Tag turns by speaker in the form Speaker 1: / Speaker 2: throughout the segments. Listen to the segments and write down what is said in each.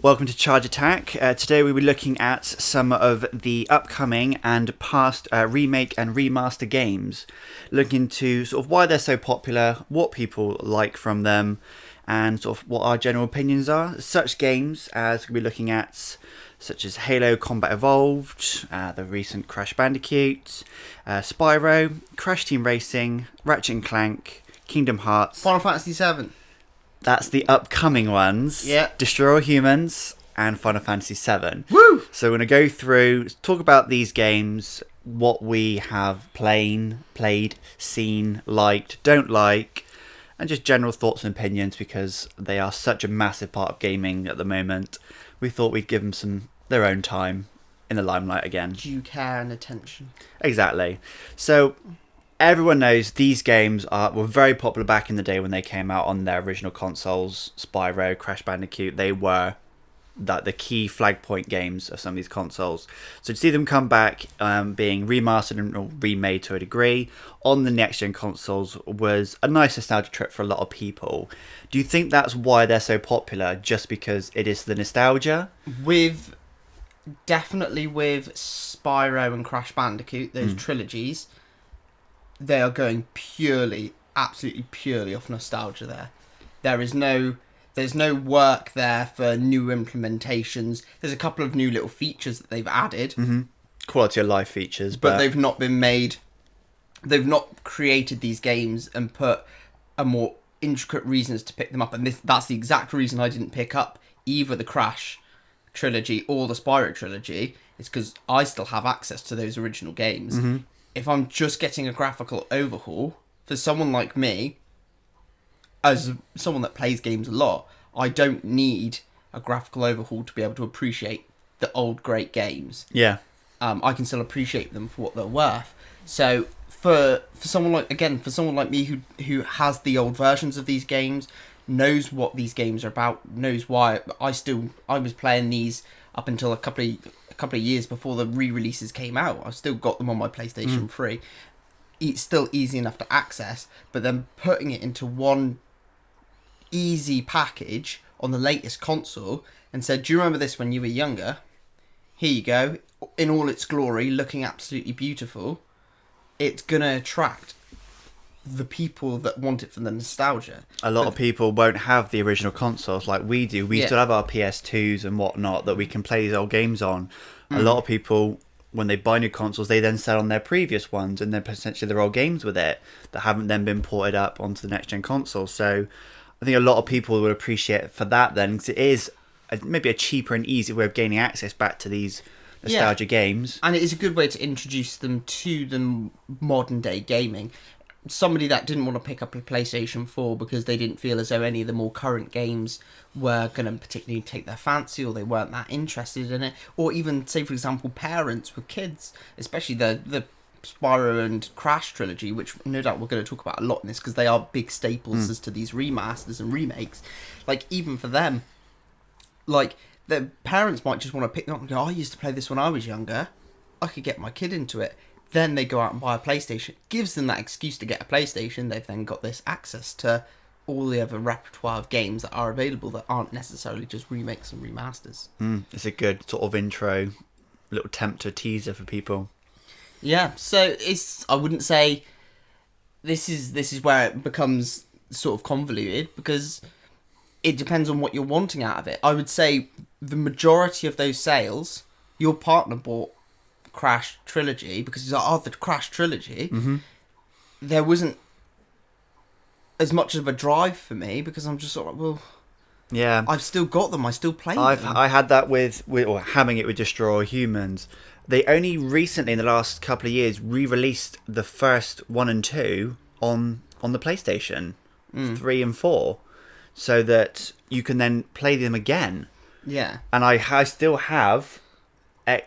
Speaker 1: Welcome to Charge Attack. Today we'll be looking at some of the upcoming and past remake and remaster games, looking into sort of why they're so popular, what people like from them, and sort of what our general opinions are. Such games as we'll be looking at, such as Halo Combat Evolved, the recent Crash Bandicoot, Spyro, Crash Team Racing, Ratchet and Clank, Kingdom Hearts,
Speaker 2: Final Fantasy VII.
Speaker 1: That's the upcoming ones.
Speaker 2: Yeah.
Speaker 1: Destroy All Humans and Final Fantasy VII.
Speaker 2: Woo!
Speaker 1: So we're going to go through, talk about these games, what we have played, seen, liked, don't like, and just general thoughts and opinions because they are such a massive part of gaming at the moment. We thought we'd give them their own time in the limelight again.
Speaker 2: Due care and attention.
Speaker 1: Exactly. So everyone knows these games were very popular back in the day when they came out on their original consoles. Spyro, Crash Bandicoot, they were the key flag point games of some of these consoles. So to see them come back being remastered and remade to a degree on the next gen consoles was a nice nostalgia trip for a lot of people. Do you think that's why they're so popular, just because it is the nostalgia?
Speaker 2: Definitely with Spyro and Crash Bandicoot, those trilogies, they are going absolutely purely off nostalgia there. There's no work there for new implementations. There's a couple of new little features that they've added.
Speaker 1: Mm-hmm. Quality of life features.
Speaker 2: But they've not been made... They've not created these games and put a more intricate reasons to pick them up. And that's the exact reason I didn't pick up either the Crash trilogy or the Spyro trilogy. It's because I still have access to those original games. Mm-hmm. If I'm just getting a graphical overhaul, for someone like me, as someone that plays games a lot, I don't need a graphical overhaul to be able to appreciate the old great games.
Speaker 1: Yeah.
Speaker 2: I can still appreciate them for what they're worth. So for someone like me who has the old versions of these games, knows what these games are about, knows why I was playing these up until a couple of years before the re-releases came out. I've still got them on my PlayStation 3. It's still easy enough to access, but then putting it into one easy package on the latest console and said, do you remember this when you were younger? Here you go, in all its glory, looking absolutely beautiful. It's gonna attract the people that want it for the nostalgia.
Speaker 1: A lot of people won't have the original consoles like we do. We still have our PS2s and whatnot that we can play these old games on. A lot of people, when they buy new consoles, they then sell on their previous ones and then potentially their old games with it that haven't then been ported up onto the next gen console. So I think a lot of people would appreciate it for that then, because it is maybe a cheaper and easier way of gaining access back to these nostalgia games.
Speaker 2: And it is a good way to introduce them to the modern day gaming. Somebody that didn't want to pick up a PlayStation 4 because they didn't feel as though any of the more current games were going to particularly take their fancy, or they weren't that interested in it, or even, say, for example, parents with kids, especially the Spyro and Crash trilogy, which no doubt we're going to talk about a lot in this because they are big staples as to these remasters and remakes. Like, even for them, like, the parents might just want to pick them up and go, I used to play this when I was younger, I could get my kid into it. Then they go out and buy a PlayStation. Gives them that excuse to get a PlayStation. They've then got this access to all the other repertoire of games that are available that aren't necessarily just remakes and remasters.
Speaker 1: It's a good sort of intro, little tempter teaser for people.
Speaker 2: Yeah, so I wouldn't say this is where it becomes sort of convoluted, because it depends on what you're wanting out of it. I would say the majority of those sales, your partner bought Crash trilogy because he's like, the Crash trilogy. There wasn't as much of a drive for me because I'm just sort of like, well,
Speaker 1: yeah,
Speaker 2: I've still got them, I still play them.
Speaker 1: I had that with or having it with Destroy All Humans. They only recently, in the last couple of years, re-released the first 1 and 2 on the PlayStation 3 and 4, so that you can then play them again.
Speaker 2: Yeah,
Speaker 1: and I still have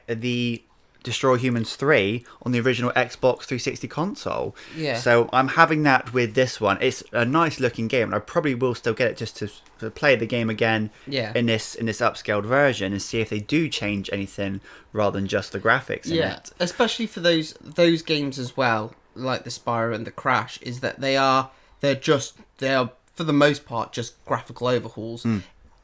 Speaker 1: the Destroy All Humans 3 on the original Xbox 360 console.
Speaker 2: Yeah.
Speaker 1: So I'm having that with this one. It's a nice looking game, and I probably will still get it just to play the game again in this upscaled version and see if they do change anything rather than just the graphics in it.
Speaker 2: Especially for those games as well, like the Spyro and the Crash, is that they are for the most part just graphical overhauls.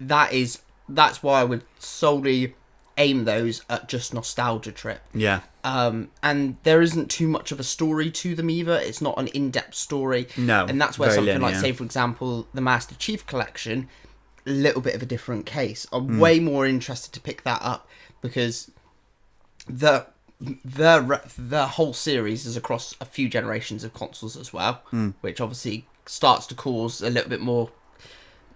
Speaker 2: That is that's why I would solely aim those at just nostalgia trip.
Speaker 1: Yeah.
Speaker 2: And there isn't too much of a story to them either. It's not an in-depth story.
Speaker 1: No,
Speaker 2: And that's where
Speaker 1: very
Speaker 2: something like,
Speaker 1: linear.
Speaker 2: say, for example, the Master Chief Collection, a little bit of a different case. I'm way more interested to pick that up because the whole series is across a few generations of consoles as well, which obviously starts to cause a little bit more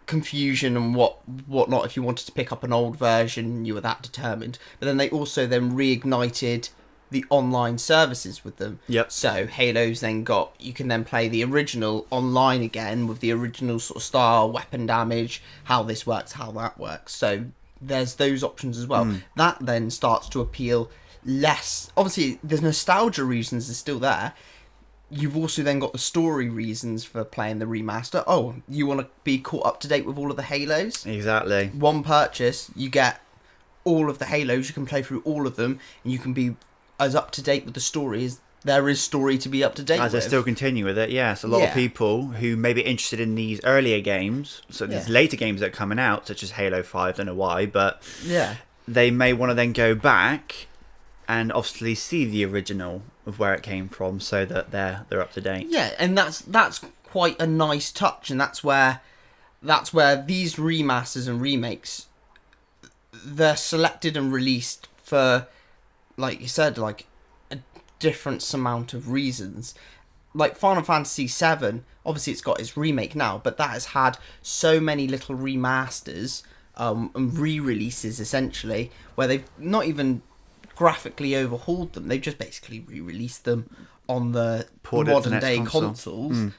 Speaker 2: confusion and whatnot if you wanted to pick up an old version, you were that determined. But then they also then reignited the online services with them.
Speaker 1: Yep.
Speaker 2: So Halo's then got, you can then play the original online again with the original sort of style, weapon damage, how this works, how that works. So there's those options as well. That then starts to appeal less. Obviously, the nostalgia reasons are still there. You've also then got the story reasons for playing the remaster. Oh, you want to be caught up to date with all of the Halos?
Speaker 1: Exactly.
Speaker 2: One purchase, you get all of the Halos. You can play through all of them, and you can be as up to date with the story as there is story to be up to date
Speaker 1: As they
Speaker 2: with.
Speaker 1: still continue with it, yes. A lot of people who may be interested in these earlier games, so these later games that are coming out, such as Halo 5, don't know why, but they may want to then go back and obviously see the original of where it came from, so that they're up to date.
Speaker 2: Yeah, and that's quite a nice touch, and that's where these remasters and remakes, they're selected and released for, like you said, like a different amount of reasons. Like Final Fantasy VII, obviously it's got its remake now, but that has had so many little remasters and re-releases essentially, where they've not even graphically overhauled them. They've just basically re-released them on the modern day consoles.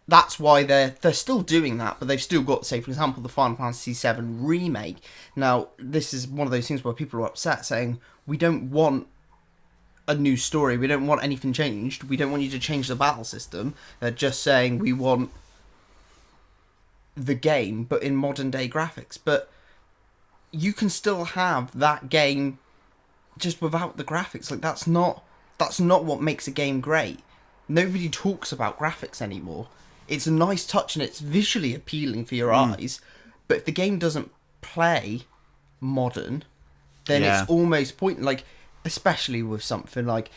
Speaker 2: That's why they're still doing that, but they've still got, say, for example, the Final Fantasy VII Remake. Now, this is one of those things where people are upset, saying, we don't want a new story, we don't want anything changed, we don't want you to change the battle system. They're just saying, we want the game, but in modern day graphics. But you can still have that game just without the graphics. Like, that's not what makes a game great. Nobody talks about graphics anymore. It's a nice touch and it's visually appealing for your eyes, but if the game doesn't play modern, then it's almost pointless. Like, especially with something like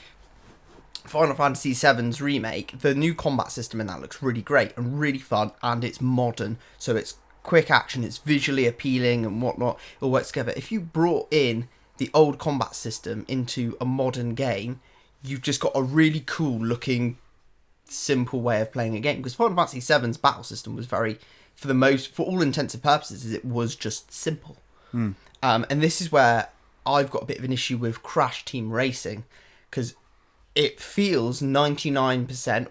Speaker 2: Final Fantasy VII's Remake, the new combat system in that looks really great and really fun, and it's modern, so it's quick action, it's visually appealing and whatnot, it all works together. If you brought in the old combat system into a modern game, you've just got a really cool looking simple way of playing a game, because Final Fantasy VII's battle system was very, for all intents and purposes, it was just simple. And this is where I've got a bit of an issue with Crash Team Racing, because it feels 99%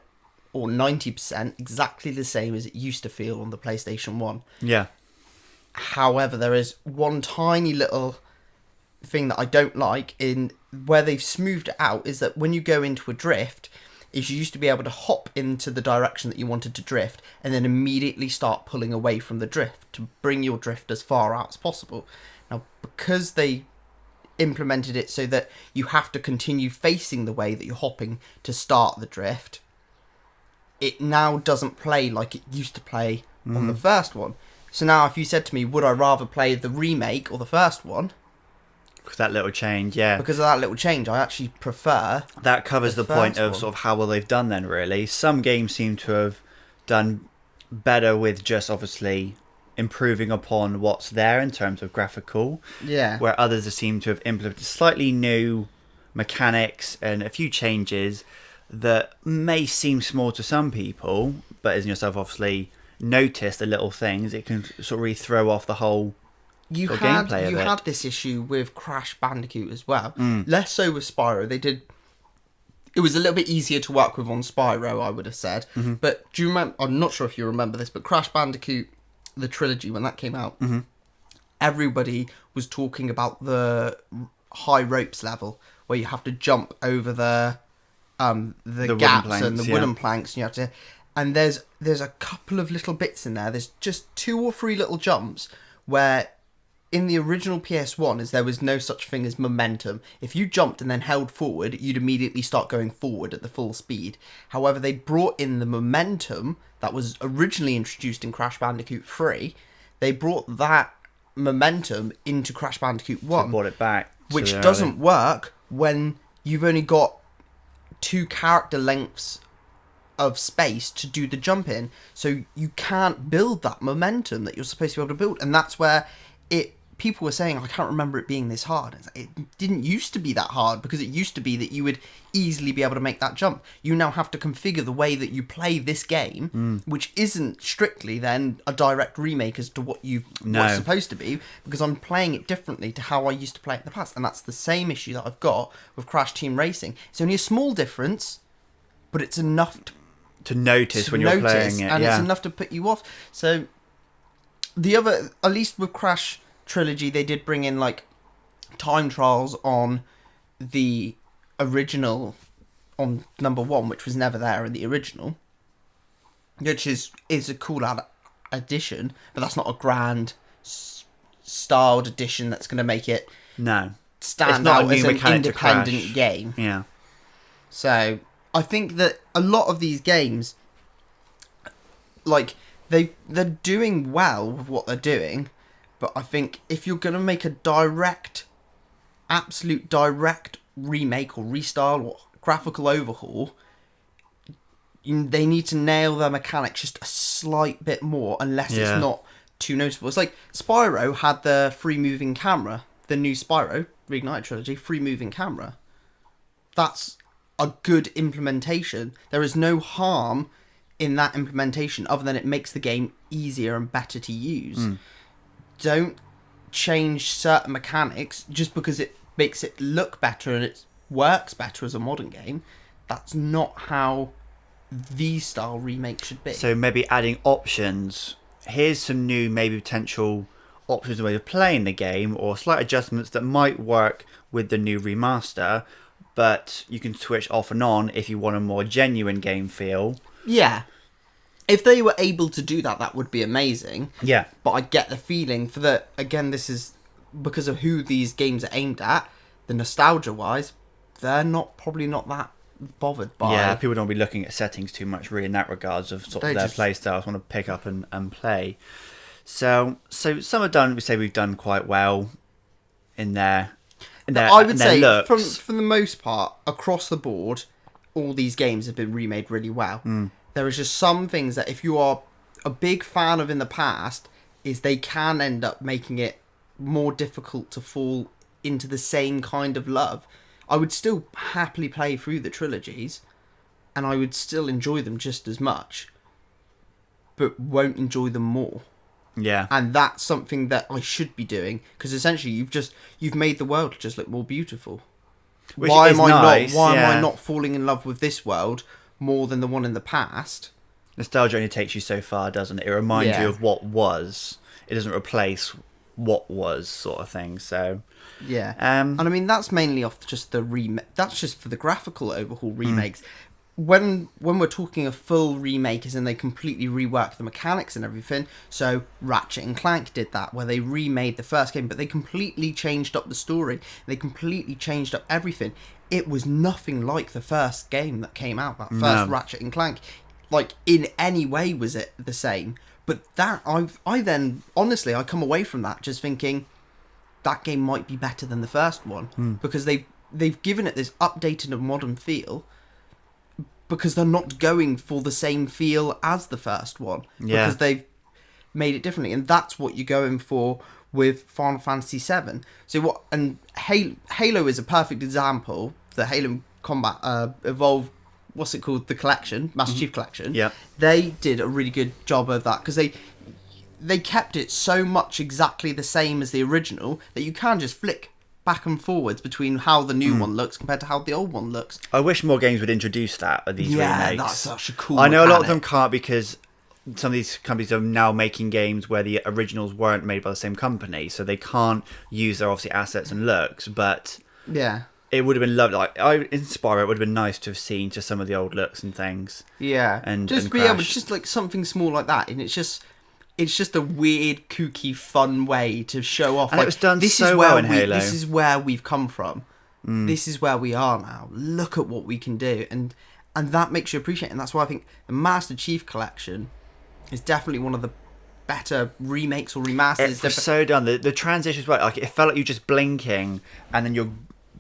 Speaker 2: or 90% exactly the same as it used to feel on the PlayStation 1.
Speaker 1: Yeah.
Speaker 2: However, there is one tiny little thing that I don't like in where they've smoothed it out, is that when you go into a drift, is you used to be able to hop into the direction that you wanted to drift and then immediately start pulling away from the drift to bring your drift as far out as possible. Now, because they implemented it so that you have to continue facing the way that you're hopping to start the drift, it now doesn't play like it used to play on the first one. So now if you said to me, would I rather play the remake or the first one?
Speaker 1: Because that little change, yeah.
Speaker 2: Because of that little change, I actually prefer...
Speaker 1: That covers the point of sort of how well they've done then, really. Some games seem to have done better with just obviously improving upon what's there in terms of graphical.
Speaker 2: Yeah.
Speaker 1: Where others seem to have implemented slightly new mechanics and a few changes that may seem small to some people, but as yourself obviously notice the little things, it can sort of really throw off the whole...
Speaker 2: You had this issue with Crash Bandicoot as well. Less so with Spyro. It was a little bit easier to work with on Spyro, I would have said. But do you remember? I'm not sure if you remember this, but Crash Bandicoot, the trilogy, when that came out, everybody was talking about the high ropes level where you have to jump over the gaps planks, and the wooden planks, and you have to. And there's a couple of little bits in there. There's just 2 or 3 little jumps where, in the original PS1, there was no such thing as momentum. If you jumped and then held forward, you'd immediately start going forward at the full speed. However, they brought in the momentum that was originally introduced in Crash Bandicoot 3. They brought that momentum into Crash Bandicoot
Speaker 1: So
Speaker 2: 1,
Speaker 1: brought it back.
Speaker 2: which
Speaker 1: to
Speaker 2: doesn't work when you've only got 2 character lengths of space to do the jump in, so you can't build that momentum that you're supposed to be able to build. And that's where people were saying, I can't remember it being this hard. It didn't used to be that hard, because it used to be that you would easily be able to make that jump. You now have to configure the way that you play this game, which isn't strictly then a direct remake as to what what's supposed to be, because I'm playing it differently to how I used to play it in the past. And that's the same issue that I've got with Crash Team Racing. It's only a small difference, but it's enough
Speaker 1: to notice when you're playing it,
Speaker 2: and it's enough to put you off. So the other, at least with Crash Trilogy, they did bring in like time trials on the original, on number 1, which was never there in the original, which is a cool addition, but that's not a grand styled addition that's going to make it stand out as an independent game.
Speaker 1: Yeah.
Speaker 2: So I think that a lot of these games, like, they're doing well with what they're doing, but I think if you're going to make a absolute direct remake or restyle or graphical overhaul, they need to nail their mechanics just a slight bit more, unless it's not too noticeable. It's like Spyro had the free moving camera, the new Spyro Reignited Trilogy, free moving camera. That's a good implementation. There is no harm in that implementation other than it makes the game easier and better to use. Don't change certain mechanics just because it makes it look better and it works better as a modern game. That's not how these style remakes should be.
Speaker 1: So maybe adding options. Here's some new maybe potential options of way of playing the game, or slight adjustments that might work with the new remaster, but you can switch off and on if you want a more genuine game feel.
Speaker 2: Yeah. If they were able to do that, that would be amazing.
Speaker 1: Yeah.
Speaker 2: But I get the feeling for that, again, this is because of who these games are aimed at, the nostalgia-wise, they're probably not that bothered by.
Speaker 1: Yeah, people don't be looking at settings too much really in that regards of sort of their play styles, want to pick up and play. So some have done, we've done quite well in their
Speaker 2: I would say
Speaker 1: looks.
Speaker 2: from the most part, across the board, all these games have been remade really well. There is just some things that if you are a big fan of in the past, is they can end up making it more difficult to fall into the same kind of love. I would still happily play through the trilogies, and I would still enjoy them just as much, but won't enjoy them more.
Speaker 1: Yeah.
Speaker 2: And that's something that I should be doing, because essentially you've made the world just look more beautiful. Why am I not falling in love with this world more than the one in the past?
Speaker 1: Nostalgia only takes you so far, doesn't it? It reminds you of what was. It doesn't replace what was, sort of thing. So
Speaker 2: yeah. And I mean, that's mainly off just the remake. That's just for the graphical overhaul remakes. When we're talking a full remake, as in they completely rework the mechanics and everything. So Ratchet and Clank did that, where they remade the first game, but they completely changed up the story. They completely changed up everything. It was nothing like the first game that came out. That first Ratchet and Clank, like, in any way was it the same. But that I then honestly I come away from that just thinking that game might be better than the first one, because they've given it this updated and modern feel, because they're not going for the same feel as the first one, because they've made it differently, and that's what you're going for with Final Fantasy VII. So Halo is a perfect example. The Halo Combat Evolved, what's it called? The Collection, Master Chief Collection.
Speaker 1: Yeah,
Speaker 2: they did a really good job of that, because they kept it so much exactly the same as the original that you can just flick back and forwards between how the new one looks compared to how the old one looks.
Speaker 1: I wish more games would introduce that with these remakes.
Speaker 2: Yeah, that's such a cool
Speaker 1: I know
Speaker 2: mechanic.
Speaker 1: a lot of them can't, because some of these companies are now making games where the originals weren't made by the same company, so they can't use their obviously assets and looks. But
Speaker 2: yeah,
Speaker 1: it would have been lovely. Like, in Spyro, it would have been nice to have seen just some of the old looks and things.
Speaker 2: Yeah,
Speaker 1: and
Speaker 2: just
Speaker 1: and
Speaker 2: be
Speaker 1: Crash.
Speaker 2: able, just like something small like that, and it's just a weird, kooky, fun way to show off.
Speaker 1: And
Speaker 2: like,
Speaker 1: it was done
Speaker 2: this
Speaker 1: so
Speaker 2: is
Speaker 1: well
Speaker 2: where
Speaker 1: in Halo.
Speaker 2: This is where we've come from. This is where we are now. Look at what we can do, and that makes you appreciate it. And that's why I think the Master Chief Collection is definitely one of the better remakes or remasters.
Speaker 1: It was so done. The transitions were like, it felt like you just blinking and then you're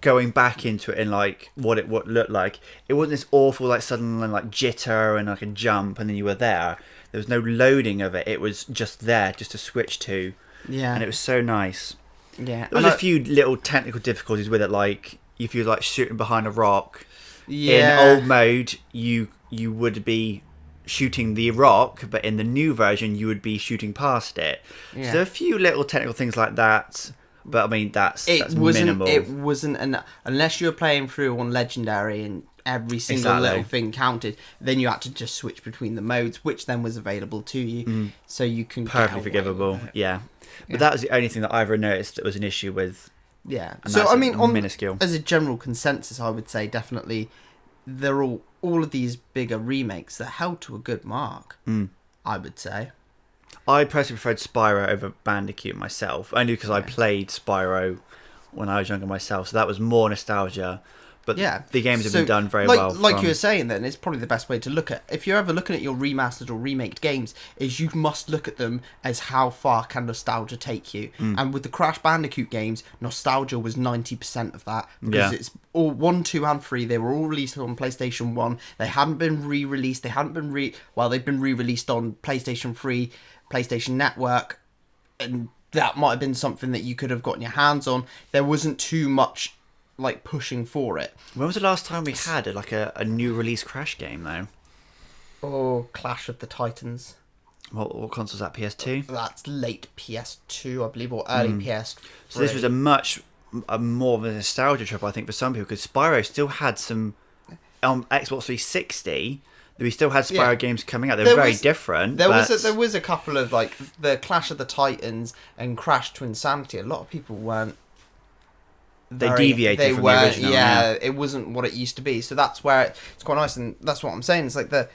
Speaker 1: going back into it in like what it looked like. It wasn't this awful like sudden like jitter and like a jump and then you were there. There was no loading of it. It was just there, just to switch to.
Speaker 2: Yeah.
Speaker 1: And it was so nice.
Speaker 2: Yeah.
Speaker 1: There was a few little technical difficulties with it, like if you're like shooting behind a rock.
Speaker 2: Yeah.
Speaker 1: In old mode, you would be shooting the rock, but in the new version, you would be shooting past it.
Speaker 2: Yeah.
Speaker 1: So there are a few little technical things like that. But I mean, that's
Speaker 2: wasn't,
Speaker 1: minimal.
Speaker 2: It wasn't unless you were playing through on Legendary and every single little thing counted. Then you had to just switch between the modes, which then was available to you, so you can
Speaker 1: perfectly forgivable. Yeah, but that was the only thing that I ever noticed that was an issue with.
Speaker 2: Yeah.
Speaker 1: And
Speaker 2: So I mean,
Speaker 1: minuscule.
Speaker 2: As a general consensus, I would say definitely they're all of these bigger remakes that held to a good mark. I would say.
Speaker 1: I personally preferred Spyro over Bandicoot myself, only because I played Spyro when I was younger myself, so that was more nostalgia. But the games have been done very well.
Speaker 2: Like you were saying then, it's probably the best way to look at... If you're ever looking at your remastered or remaked games, is you must look at them as how far can nostalgia take you. And with the Crash Bandicoot games, nostalgia was 90% of that. Because it's all 1, 2 and 3, they were all released on PlayStation 1. They hadn't been re-released. They hadn't been they've been re-released on PlayStation 3, PlayStation Network, and that might have been something that you could have gotten your hands on. There wasn't too much like pushing for it.
Speaker 1: When was the last time we had a new release Crash game though?
Speaker 2: Oh, Clash of the Titans.
Speaker 1: What console was that? PS2?
Speaker 2: That's late PS2, I believe, or early PS3.
Speaker 1: So this was a more of a nostalgia trip, I think, for some people, because Spyro still had some Xbox 360. We still had Spyro games coming out. They were very different.
Speaker 2: There was a couple of like the Clash of the Titans and Crash to Insanity. A lot of people weren't.
Speaker 1: They deviated from the original.
Speaker 2: Yeah, it wasn't what it used to be. So that's where it's quite nice, and that's what I'm saying. It's like the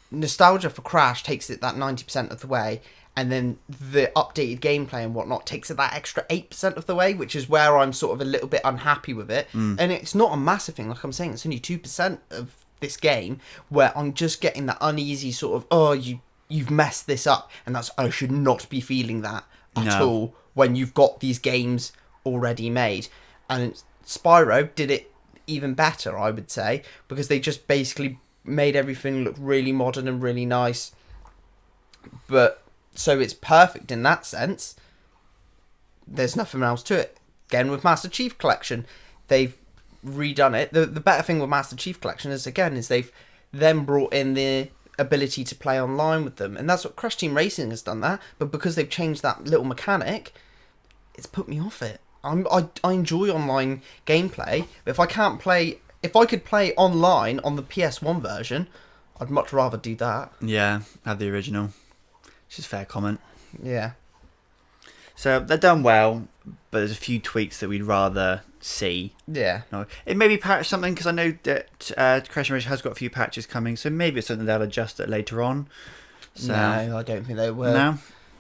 Speaker 2: nostalgia for Crash takes it that 90% of the way, and then the updated gameplay and whatnot takes it that extra 8% of the way, which is where I'm sort of a little bit unhappy with it. And it's not a massive thing, like I'm saying. It's only 2% of this game where I'm just getting that uneasy sort of, you've messed this up, and I should not be feeling that at all when you've got these games already made. And Spyro did it even better, I would say, because they just basically made everything look really modern and really nice. But so it's perfect in that sense. There's nothing else to it. Again, with Master Chief Collection, they've redone it. The better thing with Master Chief Collection is they've then brought in the ability to play online with them, and that's what Crash Team Racing has done that. But because they've changed that little mechanic, it's put me off it. I enjoy online gameplay, but if I could play online on the PS1 version, I'd much rather do that.
Speaker 1: Yeah, have the original. Which is a fair comment.
Speaker 2: Yeah.
Speaker 1: So they're done well, but there's a few tweaks that we'd rather see.
Speaker 2: Yeah.
Speaker 1: No, it may be patched something, because I know that Crash Racing has got a few patches coming, so maybe it's something they'll adjust it later on. So,
Speaker 2: no, I don't think they will.
Speaker 1: No?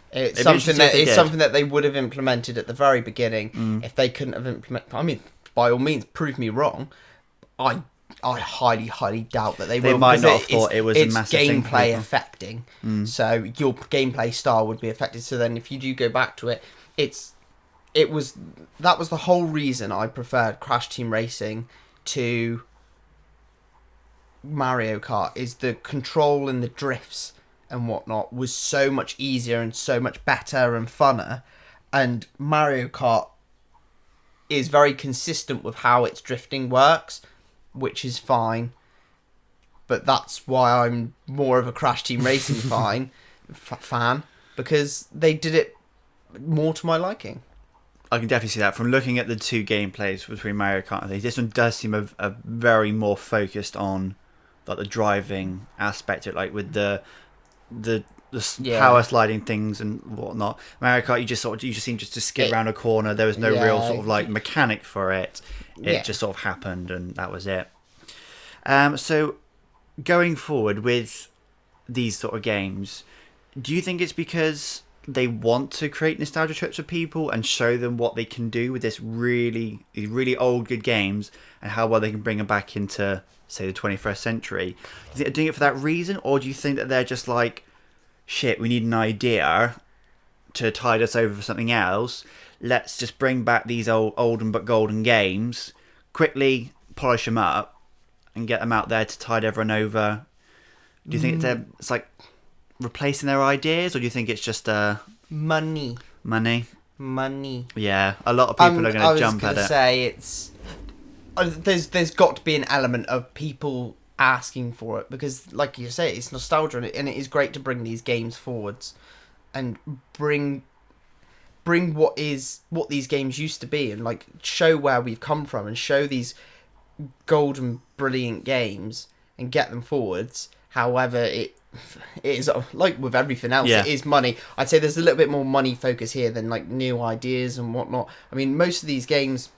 Speaker 2: It's something that they would have implemented at the very beginning. If they couldn't have implemented, I mean, by all means, prove me wrong. I highly, highly doubt that they will.
Speaker 1: They might not have thought it was a massive thing.
Speaker 2: It's gameplay affecting, so your gameplay style would be affected. So then, if you do go back to it, that was the whole reason I preferred Crash Team Racing to Mario Kart, is the control and the drifts and whatnot was so much easier and so much better and funner, and Mario Kart is very consistent with how its drifting works, which is fine, but that's why I'm more of a Crash Team Racing fan, because they did it more to my liking.
Speaker 1: I can definitely see that from looking at the two gameplays between Mario Kart and these. This one does seem a very more focused on like the driving aspect of it, like with the power sliding things and whatnot. Mario Kart, you just seem to skid around a corner. There was no real sort of like mechanic for it. It just sort of happened, and that was it. So going forward with these sort of games, do you think it's because they want to create nostalgia trips for people and show them what they can do with these really old good games and how well they can bring them back into, say, the 21st century? Do you think they're doing it for that reason, or do you think that they're just like, shit, we need an idea, to tide us over for something else, let's just bring back these old but golden games, quickly polish them up, and get them out there to tide everyone over. Do you think it's like replacing their ideas, or do you think it's just
Speaker 2: money?
Speaker 1: Yeah, a lot of people are going to jump at it.
Speaker 2: I was going to say it's there's got to be an element of people asking for it, because like you say, it's nostalgia, and it is great to bring these games forwards and bring what these games used to be, and like show where we've come from, and show these golden brilliant games and get them forwards. However, it is like with everything else, it is money. I'd say there's a little bit more money focus here than like new ideas and whatnot. I mean, most of these games,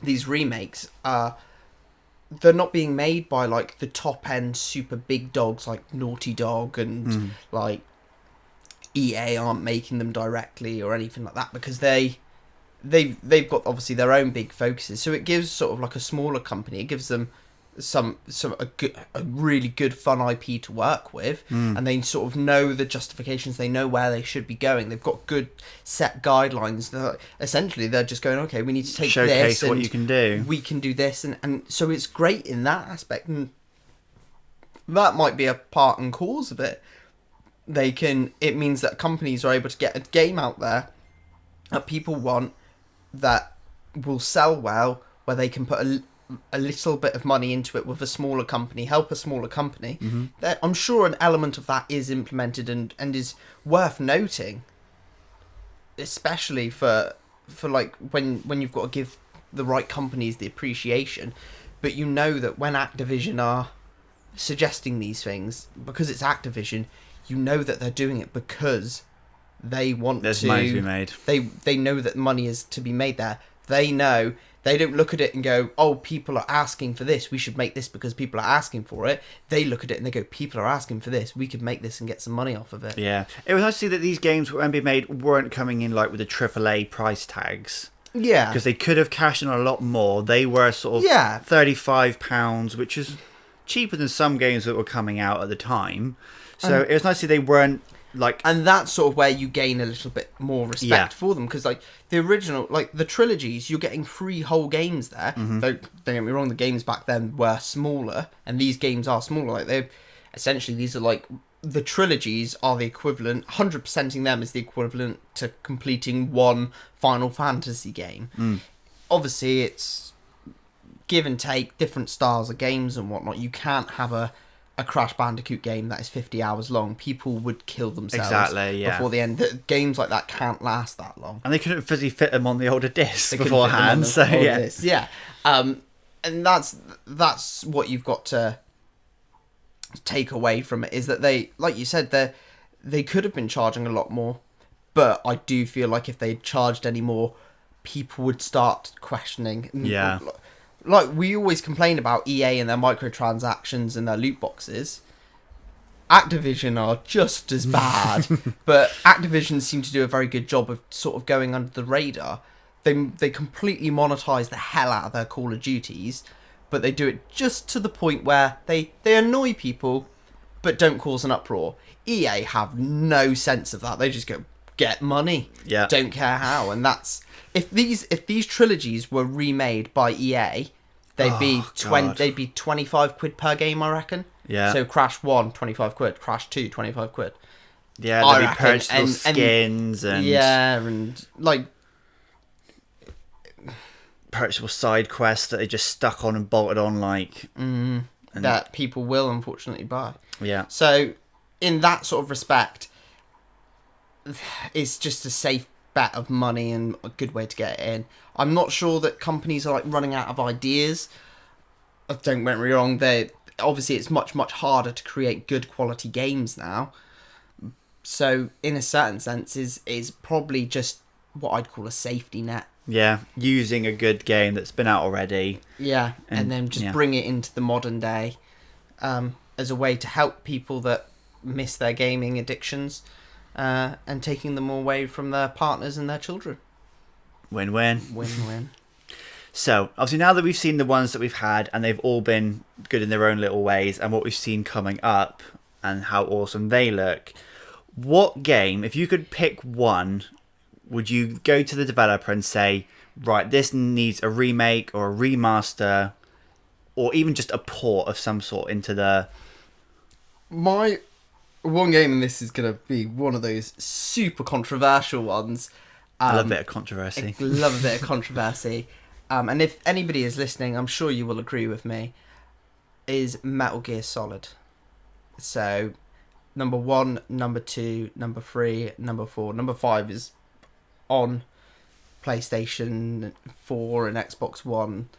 Speaker 2: these remakes, they're not being made by like the top end super big dogs like Naughty Dog and like EA aren't making them directly or anything like that, because they've got obviously their own big focuses. So it gives sort of like a smaller company, it gives them a really good fun IP to work with, and they sort of know the justifications, they know where they should be going, they've got good set guidelines. Essentially they're just going, okay, we need to take
Speaker 1: showcase
Speaker 2: this and
Speaker 1: what you can do,
Speaker 2: we can do this, and so it's great in that aspect, and that might be a part and cause of it. It means that companies are able to get a game out there that people want, that will sell well, where they can put a little bit of money into it with a smaller company, help a smaller company. I'm sure an element of that is implemented and is worth noting, especially for like when you've got to give the right companies the appreciation. But you know that when Activision are suggesting these things, because it's Activision, you know that they're doing it because they want
Speaker 1: there's money to be made.
Speaker 2: They know that money is to be made there. They know. They don't look at it and go, oh, people are asking for this, we should make this because people are asking for it. They look at it and they go, people are asking for this, we could make this and get some money off of it.
Speaker 1: Yeah. It was nice to see that these games, when being made, weren't coming in like with the AAA price tags.
Speaker 2: Yeah.
Speaker 1: Because they could have cashed in a lot more. They were sort of £35, which is cheaper than some games that were coming out at the time. So it was nice to see they weren't like...
Speaker 2: And that's sort of where you gain a little bit more respect for them, because like the original, like the trilogies, you're getting 3 whole games there. Don't get me wrong, the games back then were smaller, and these games are smaller. Like they're essentially, these are like, the trilogies are the equivalent, 100%ing them is the equivalent to completing one Final Fantasy game. Obviously it's give and take, different styles of games and whatnot. You can't have a Crash Bandicoot game that is 50 hours long. People would kill themselves before the end. Games like that can't last that long.
Speaker 1: And they couldn't physically fit them on the older discs beforehand.
Speaker 2: And that's what you've got to take away from it, is that they, like you said, they could have been charging a lot more, but I do feel like if they charged any more, people would start questioning.
Speaker 1: Yeah.
Speaker 2: Like, we always complain about EA and their microtransactions and their loot boxes. Activision are just as bad, but Activision seem to do a very good job of sort of going under the radar. They completely monetize the hell out of their Call of Duties, but they do it just to the point where they annoy people, but don't cause an uproar. EA have no sense of that. They just go, get money.
Speaker 1: Yeah.
Speaker 2: Don't care how. And that's... If these trilogies were remade by EA, they'd be 25 quid per game, I reckon.
Speaker 1: Yeah.
Speaker 2: So Crash 1, 25 quid. Crash 2, 25 quid.
Speaker 1: Yeah, there'd be purchasable skins and...
Speaker 2: Yeah, and like...
Speaker 1: purchasable side quests that they just stuck on and bolted on, like...
Speaker 2: that people will, unfortunately, buy.
Speaker 1: Yeah.
Speaker 2: So, in that sort of respect, it's just a safe bet of money and a good way to get it in. I'm not sure that companies are like running out of ideas. Don't get me wrong, obviously it's much harder to create good quality games now. So in a certain sense is probably just what I'd call a safety net.
Speaker 1: Yeah, using a good game that's been out already.
Speaker 2: Yeah, and then just bring it into the modern day as a way to help people that miss their gaming addictions. And taking them away from their partners and their children.
Speaker 1: Win-win.
Speaker 2: Win-win.
Speaker 1: So, obviously now that we've seen the ones that we've had, and they've all been good in their own little ways, and what we've seen coming up, and how awesome they look, What game, if you could pick one, would you go to the developer and say, right, this needs a remake or a remaster, or even just a port of some sort into the...
Speaker 2: My one game, and this is going to be one of those super controversial ones.
Speaker 1: I love a bit of controversy.
Speaker 2: I love a bit of controversy. And if anybody is listening, I'm sure you will agree with me, is Metal Gear Solid. So, number 1, number 2, number 3, number 4, number 5 is on PlayStation 4 and Xbox One.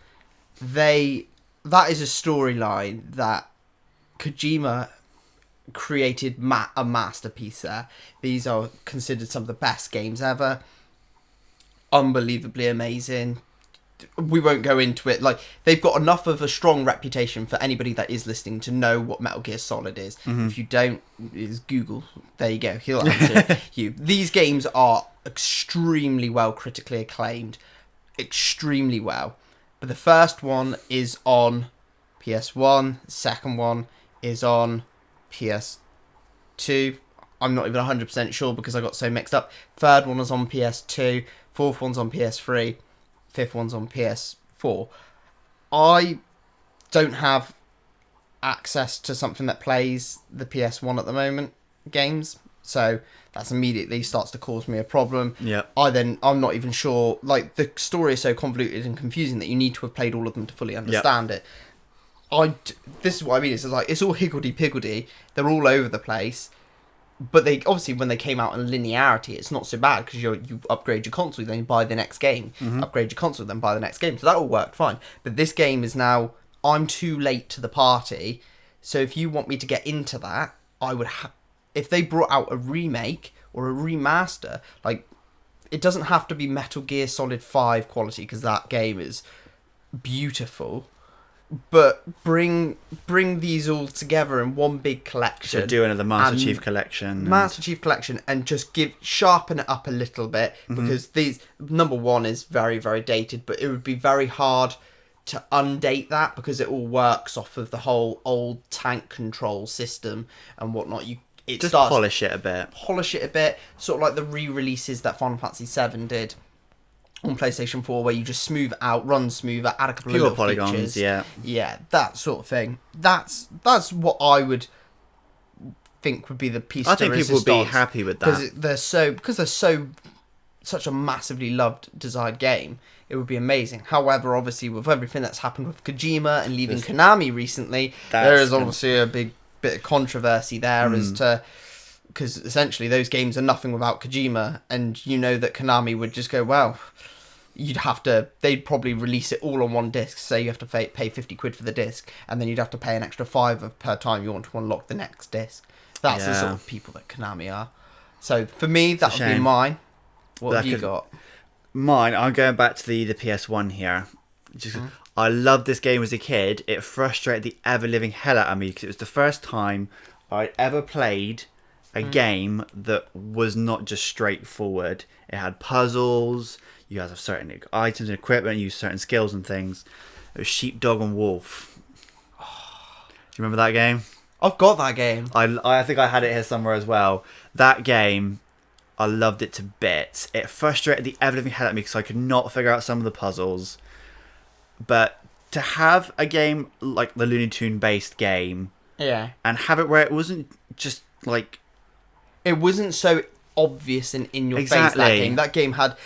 Speaker 2: That is a storyline that Kojima created a masterpiece there. These are considered some of the best games ever. Unbelievably amazing. We won't go into it. Like, they've got enough of a strong reputation for anybody that is listening to know what Metal Gear Solid is.
Speaker 1: Mm-hmm.
Speaker 2: If you don't, is Google. There you go. He'll answer you. These games are extremely well critically acclaimed. Extremely well. But the first one is on PS1. The second one is on PS2. I'm not even 100% sure because I got so mixed up. Third one was on PS2. Fourth one's on PS3. Fifth one's on PS4. I don't have access to something that plays the PS1 at the moment games, so that's immediately starts to cause me a problem.
Speaker 1: Yeah.
Speaker 2: I'm not even sure, like, the story is so convoluted and confusing that you need to have played all of them to fully understand it. This is what I mean. It's like, it's all higgledy-piggledy. They're all over the place. But they obviously, when they came out in linearity, it's not so bad because you upgrade your console, then you buy the next game.
Speaker 1: Mm-hmm.
Speaker 2: Upgrade your console, then buy the next game. So that all worked fine. But this game is now, I'm too late to the party. So if you want me to get into that, I would if they brought out a remake or a remaster, like, it doesn't have to be Metal Gear Solid 5 quality because that game is beautiful. But bring these all together in one big collection.
Speaker 1: So do another Master Chief Collection.
Speaker 2: Master Chief Collection, and just sharpen it up a little bit, because these, number 1 is very, very dated, but it would be very hard to undate that because it all works off of the whole old tank control system and whatnot.
Speaker 1: Just polish it a bit.
Speaker 2: Sort of like the re-releases that Final Fantasy VII did on PlayStation 4, where you just run smoother, add a couple of little
Speaker 1: polygons,
Speaker 2: features. Yeah, that sort of thing. That's what I would think would be the piece.
Speaker 1: I think people would be happy with that
Speaker 2: because they're such a massively loved designed game. It would be amazing. However, obviously, with everything that's happened with Kojima and leaving Konami recently, there is obviously a big bit of controversy there as to. Because essentially those games are nothing without Kojima, and you know that Konami would just go, well, they'd probably release it all on one disc, so you have to pay 50 quid for the disc, and then you'd have to pay an extra $5 per time you want to unlock the next disc. That's the sort of people that Konami are. So for me, that would be mine. What have you got?
Speaker 1: Mine, I'm going back to the PS1 here. I loved this game as a kid. It frustrated the ever-living hell out of me because it was the first time I'd ever played a game that was not just straightforward. It had puzzles, you had certain items and equipment, you used certain skills and things. It was Sheepdog and Wolf. Do you remember that game?
Speaker 2: I've got that game.
Speaker 1: I think I had it here somewhere as well. That game, I loved it to bits. It frustrated the ever-living hell out of me because I could not figure out some of the puzzles. But to have a game like the Looney Tune based game, and have it where it wasn't just like,
Speaker 2: it wasn't so obvious and in your face. That game had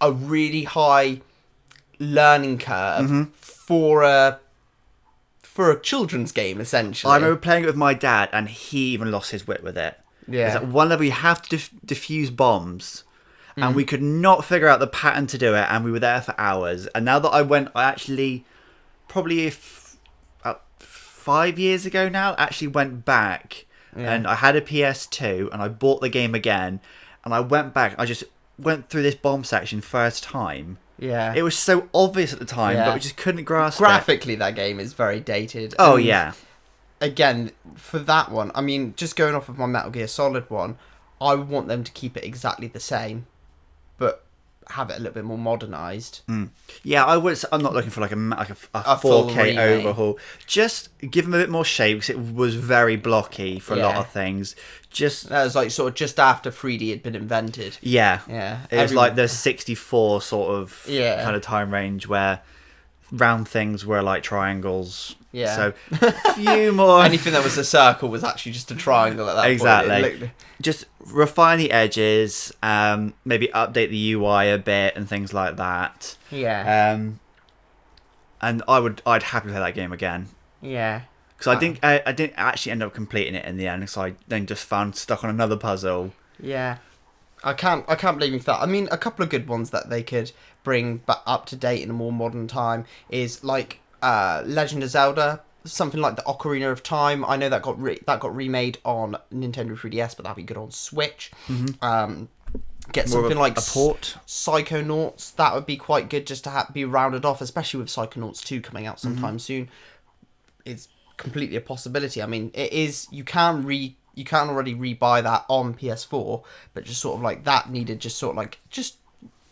Speaker 2: a really high learning curve for a children's game, essentially.
Speaker 1: I remember playing it with my dad, and he even lost his wit with it.
Speaker 2: Yeah.
Speaker 1: At one level, you have to defuse bombs, and we could not figure out the pattern to do it, and we were there for hours. And now that I actually, probably 5 years ago now, actually went back. Yeah. And I had a PS2 and I bought the game again, and I went back. I just went through this bomb section first time.
Speaker 2: Yeah.
Speaker 1: It was so obvious at the time, but we just couldn't grasp
Speaker 2: Graphically, that game is very dated.
Speaker 1: Oh, yeah.
Speaker 2: Again, for that one, I mean, just going off of my Metal Gear Solid one, I would want them to keep it exactly the same, but have it a little bit more modernized.
Speaker 1: Yeah, I'm not looking for like a
Speaker 2: full
Speaker 1: 4K
Speaker 2: remake.
Speaker 1: overhaul. Just give them a bit more shape, because it was very blocky for a lot
Speaker 2: Yeah.
Speaker 1: of things. Just
Speaker 2: That was like sort of just after 3D had been invented.
Speaker 1: yeah,
Speaker 2: Yeah.
Speaker 1: it was like the 64 sort of
Speaker 2: Yeah.
Speaker 1: kind of time range where round things were like triangles.
Speaker 2: Yeah.
Speaker 1: So a few more.
Speaker 2: Anything that was a circle was actually just a triangle at that
Speaker 1: Exactly.
Speaker 2: point. It looked-
Speaker 1: Just refine the edges, maybe update the UI a bit and things like that.
Speaker 2: Yeah.
Speaker 1: And I'd happily play that game again.
Speaker 2: Yeah.
Speaker 1: Because I didn't actually end up completing it in the end, because I then just found stuck on another puzzle.
Speaker 2: Yeah. I can't believe you that. I mean, a couple of good ones that they could bring back up to date in a more modern time is like Legend of Zelda, something like the Ocarina of Time. I know that got remade on Nintendo 3DS, but that'd be good on Switch. Get
Speaker 1: More of
Speaker 2: something like
Speaker 1: a port.
Speaker 2: Psychonauts. That would be quite good just to be rounded off, especially with Psychonauts 2 coming out sometime soon. It's completely a possibility. I mean, it is. You can already rebuy that on PS4, but just sort of like that needed just sort of like just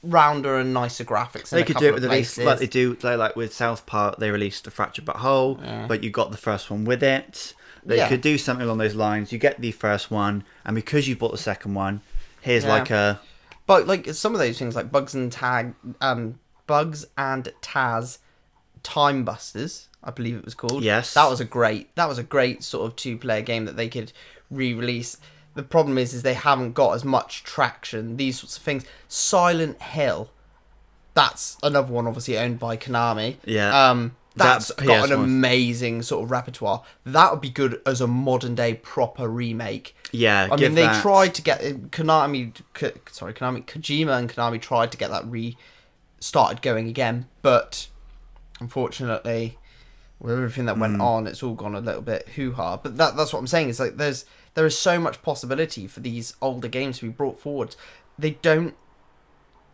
Speaker 2: rounder and nicer graphics.
Speaker 1: They
Speaker 2: in
Speaker 1: could
Speaker 2: a
Speaker 1: do it
Speaker 2: couple
Speaker 1: with
Speaker 2: of
Speaker 1: the release,
Speaker 2: places.
Speaker 1: like they do, like with South Park. They released a Fractured But Whole, but you got the first one with it. They
Speaker 2: Yeah.
Speaker 1: could do something along those lines. You get the first one, and because you bought the second one, here's
Speaker 2: Yeah.
Speaker 1: like a
Speaker 2: But like some of those things, like Bugs and Taz, Time Busters, I believe it was called.
Speaker 1: Yes.
Speaker 2: that was a great sort of 2-player game that they could re-release. The problem is they haven't got as much traction. These sorts of things. Silent Hill, that's another one, obviously owned by Konami.
Speaker 1: Yeah.
Speaker 2: That's
Speaker 1: That
Speaker 2: got an
Speaker 1: PS1.
Speaker 2: amazing sort of repertoire. That would be good as a modern day proper remake.
Speaker 1: yeah.
Speaker 2: I
Speaker 1: give
Speaker 2: mean, they
Speaker 1: that-
Speaker 2: tried to get Kojima and Konami tried to get that started going again, but unfortunately, with everything that went on, it's all gone a little bit hoo-ha. But that's what I'm saying. Is like there is so much possibility for these older games to be brought forward. They don't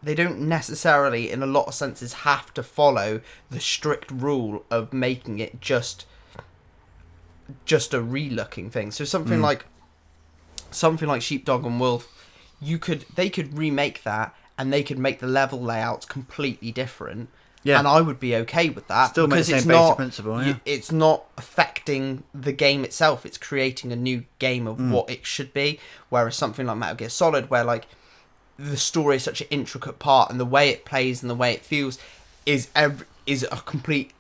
Speaker 2: necessarily, in a lot of senses, have to follow the strict rule of making it just a re-looking thing. So something like Sheepdog and Wolf, they could remake that, and they could make the level layouts completely different.
Speaker 1: Yeah.
Speaker 2: And I would be okay with that.
Speaker 1: Still make the
Speaker 2: because
Speaker 1: same basic principle, yeah.
Speaker 2: it's not affecting the game itself. It's creating a new game of what it should be. Whereas something like Metal Gear Solid, where like the story is such an intricate part, and the way it plays and the way it feels is a complete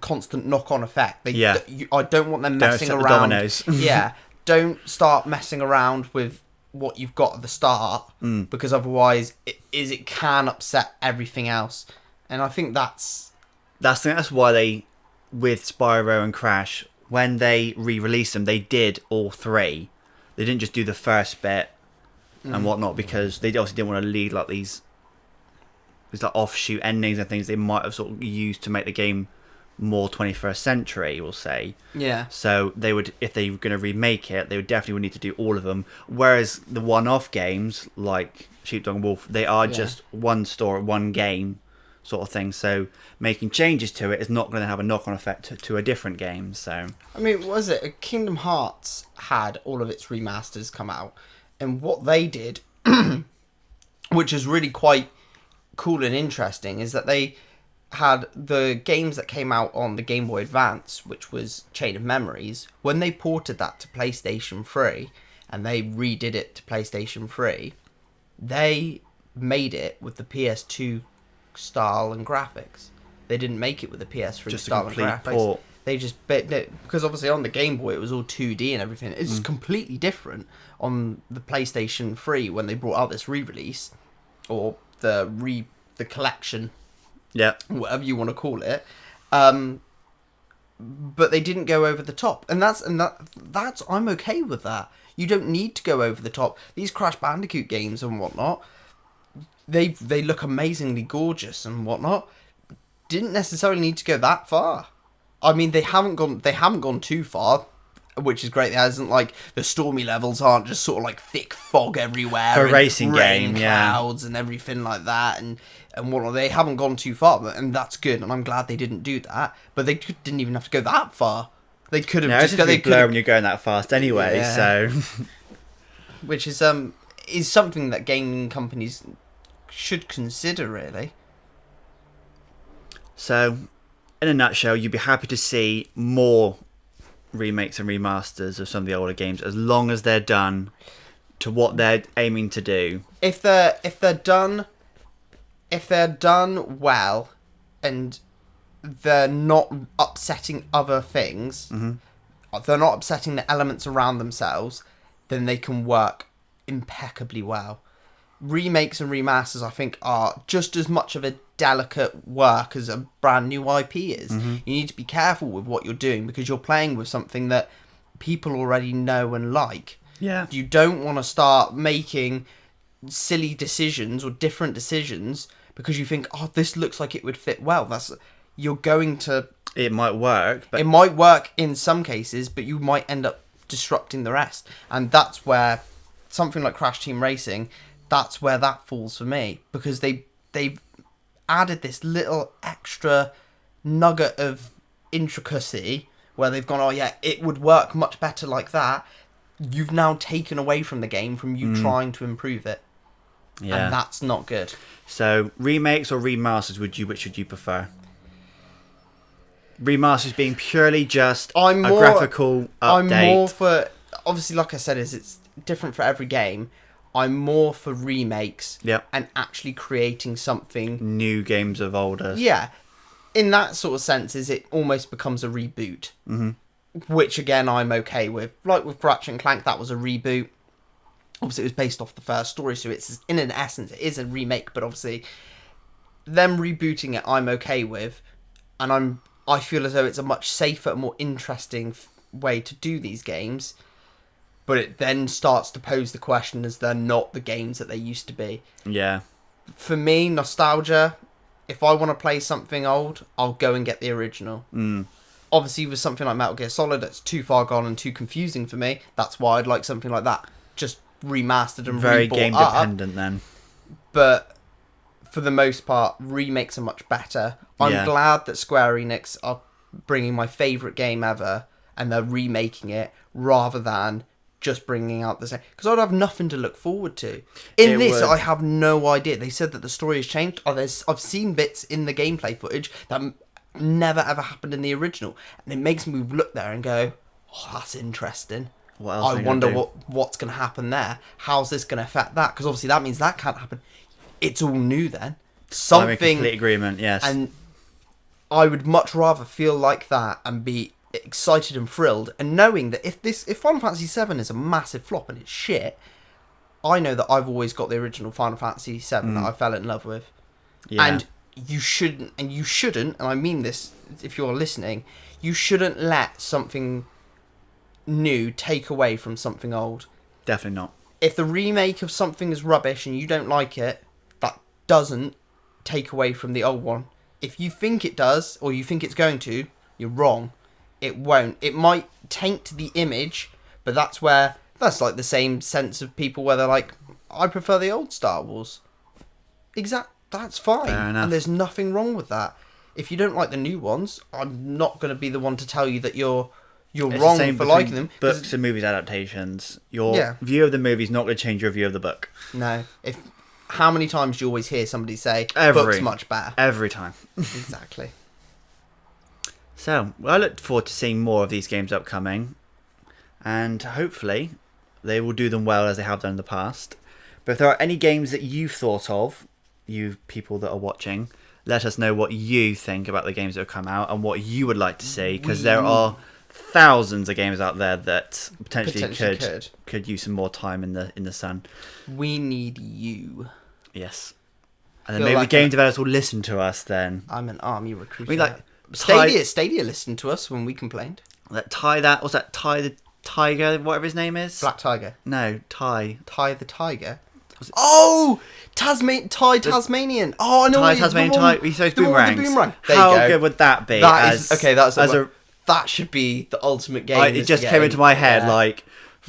Speaker 2: constant knock-on effect. I don't want them messing
Speaker 1: upset the
Speaker 2: around.
Speaker 1: dominoes.
Speaker 2: Yeah, don't start messing around with what you've got at the start, because otherwise it can upset everything else. And I think that's
Speaker 1: why they, with Spyro and Crash, when they re-released them, they did all three. They didn't just do the first bit and whatnot, because they obviously didn't want to lead like these like offshoot endings and things they might have sort of used to make the game more 21st century, we'll say.
Speaker 2: yeah.
Speaker 1: So they would, if they were going to remake it, they would definitely need to do all of them. Whereas the one-off games like Sheepdog and Wolf, they are just one story, one game sort of thing. So making changes to it is not going to have a knock-on effect to a different game. So
Speaker 2: I mean, what was it? Kingdom Hearts had all of its remasters come out, and what they did, which is really quite cool and interesting, is that they had the games that came out on the Game Boy Advance, which was Chain of Memories. When they ported that to PlayStation 3 and they redid it to PlayStation 3, they made it with the PS2 style and graphics. They didn't make it with the PS3
Speaker 1: just a
Speaker 2: style and
Speaker 1: complete
Speaker 2: graphics.
Speaker 1: port.
Speaker 2: They just because obviously on the Game Boy it was all 2D and everything. It's completely different on the PlayStation 3 when they brought out this re-release, or the collection,
Speaker 1: Yeah.
Speaker 2: whatever you want to call it. But they didn't go over the top, and that's I'm okay with that. You don't need to go over the top. These Crash Bandicoot games and whatnot, they look amazingly gorgeous and whatnot. Didn't necessarily need to go that far. I mean, they haven't gone too far, which is great. There isn't like the stormy levels aren't just sort of like thick fog everywhere.
Speaker 1: For a
Speaker 2: and
Speaker 1: racing
Speaker 2: rain
Speaker 1: game, yeah.
Speaker 2: clouds and everything like that, and whatnot. They haven't gone too far, and that's good. And I'm glad they didn't do that. But they didn't even have to go that far. They could have
Speaker 1: No, it's
Speaker 2: just
Speaker 1: just
Speaker 2: they
Speaker 1: a blur
Speaker 2: could,
Speaker 1: when you're going that fast anyway.
Speaker 2: Yeah.
Speaker 1: So
Speaker 2: which is something that gaming companies should consider, really.
Speaker 1: So, in a nutshell, you'd be happy to see more remakes and remasters of some of the older games, as long as they're done to what they're aiming to do.
Speaker 2: If they're done well, and they're not upsetting other things, they're not upsetting the elements around themselves, then they can work impeccably well. Remakes and remasters, I think, are just as much of a delicate work as a brand new IP is. You need to be careful with what you're doing, because you're playing with something that people already know and like.
Speaker 1: Yeah.
Speaker 2: You don't want to start making silly decisions or different decisions because you think, oh, this looks like it would fit well. You're going to...
Speaker 1: It might work, but...
Speaker 2: It might work in some cases, but you might end up disrupting the rest. And that's where something like Crash Team Racing, that's where that falls for me. Because they've added this little extra nugget of intricacy where they've gone, oh yeah, it would work much better like that. You've now taken away from the game from you trying to improve it.
Speaker 1: Yeah.
Speaker 2: And that's not good.
Speaker 1: So, remakes or remasters, which would you prefer? Remasters being purely just a graphical update.
Speaker 2: I'm more for... Obviously, like I said, it's different for every game. I'm more for remakes and actually creating something...
Speaker 1: New games of older.
Speaker 2: Yeah. In that sort of sense, it almost becomes a reboot. Which, again, I'm okay with. Like with Ratchet and Clank, that was a reboot. Obviously, it was based off the first story, so it's, in an essence, it is a remake, but obviously, them rebooting it, I'm okay with. And I feel as though it's a much safer, more interesting way to do these games. But it then starts to pose the question as they're not the games that they used to be.
Speaker 1: Yeah.
Speaker 2: For me, nostalgia, if I want to play something old, I'll go and get the original. Obviously, with something like Metal Gear Solid, that's too far gone and too confusing for me. That's why I'd like something like that. Just remastered and
Speaker 1: very
Speaker 2: rebought
Speaker 1: game dependent then.
Speaker 2: But for the most part, remakes are much better. I'm glad that Square Enix are bringing my favourite game ever and they're remaking it rather than just bringing out the same, because I'd have nothing to look forward to. I have no idea. They said that the story has changed. I've seen bits in the gameplay footage that never ever happened in the original, and it makes me look there and go, oh, that's interesting.
Speaker 1: What else
Speaker 2: I wonder what's going to happen there. How's this going to affect that? Because obviously that means that can't happen. It's all new then.
Speaker 1: I'm in complete agreement, yes.
Speaker 2: And I would much rather feel like that and be excited and thrilled, and knowing that if Final Fantasy VII is a massive flop and it's shit, I know that I've always got the original Final Fantasy VII that I fell in love with. Yeah. And you shouldn't, and I mean this if you're listening, you shouldn't let something new take away from something old.
Speaker 1: Definitely not.
Speaker 2: If the remake of something is rubbish and you don't like it, that doesn't take away from the old one. If you think it does, or you think it's going to, you're wrong. It won't. It might taint the image, but that's like the same sense of people where they're like, I prefer the old Star Wars. That's fine.
Speaker 1: Fair enough.
Speaker 2: And there's nothing wrong with that. If you don't like the new ones, I'm not going to be the one to tell you that you're wrong for liking them.
Speaker 1: Books and movies adaptations. Your view of the movie is not going to change your view of the book.
Speaker 2: No. How many times do you always hear somebody say, book's much better?
Speaker 1: Every time.
Speaker 2: Exactly.
Speaker 1: So, I look forward to seeing more of these games upcoming. And hopefully, they will do them well as they have done in the past. But if there are any games that you've thought of, you people that are watching, let us know what you think about the games that have come out and what you would like to see. Because there are thousands of games out there that potentially could use some more time in the sun.
Speaker 2: We need you.
Speaker 1: Yes. And then maybe the game developers will listen to us then.
Speaker 2: I'm an army recruiter.
Speaker 1: We like
Speaker 2: Stadia listened to us when we complained.
Speaker 1: Ty the Tiger, whatever his name is?
Speaker 2: Black Tiger.
Speaker 1: No, Ty
Speaker 2: the Tiger. Oh! Tasmanian. Oh, I know.
Speaker 1: Ty Tasmanian Tiger. He throws boomerangs. How good would that be?
Speaker 2: That should be the ultimate game.
Speaker 1: It just came into my head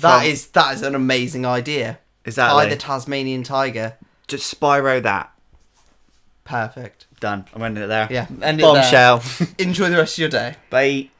Speaker 2: that is an amazing idea.
Speaker 1: Exactly.
Speaker 2: Ty the Tasmanian Tiger.
Speaker 1: Just Spyro that.
Speaker 2: Perfect.
Speaker 1: Done. I'm ending it there.
Speaker 2: Yeah.
Speaker 1: Bombshell.
Speaker 2: Enjoy the rest of your day.
Speaker 1: Bye.